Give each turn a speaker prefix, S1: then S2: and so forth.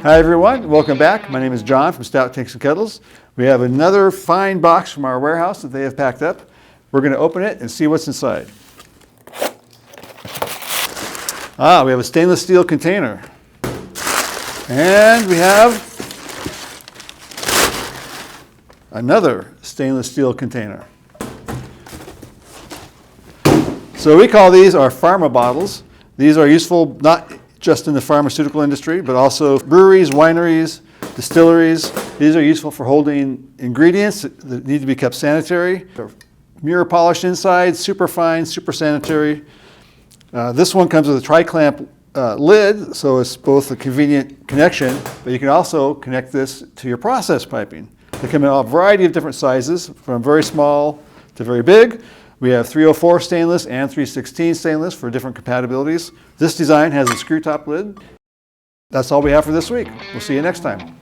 S1: Hi everyone, welcome back. My name is John from Stout Tanks and Kettles. We have another fine box from our warehouse that they have packed up. We're going to open it and see what's inside. We have a stainless steel container. And we have another stainless steel container. So we call these our Pharma bottles. These are useful not just in the pharmaceutical industry, but also breweries, wineries, distilleries. These are useful for holding ingredients that need to be kept sanitary. They're mirror polished inside, super fine, super sanitary. This one comes with a tri-clamp lid, so it's both a convenient connection, but you can also connect this to your process piping. They come in a variety of different sizes, from very small to very big. We have 304 stainless and 316 stainless for different compatibilities. This design has a screw top lid. That's all we have for this week. We'll see you next time.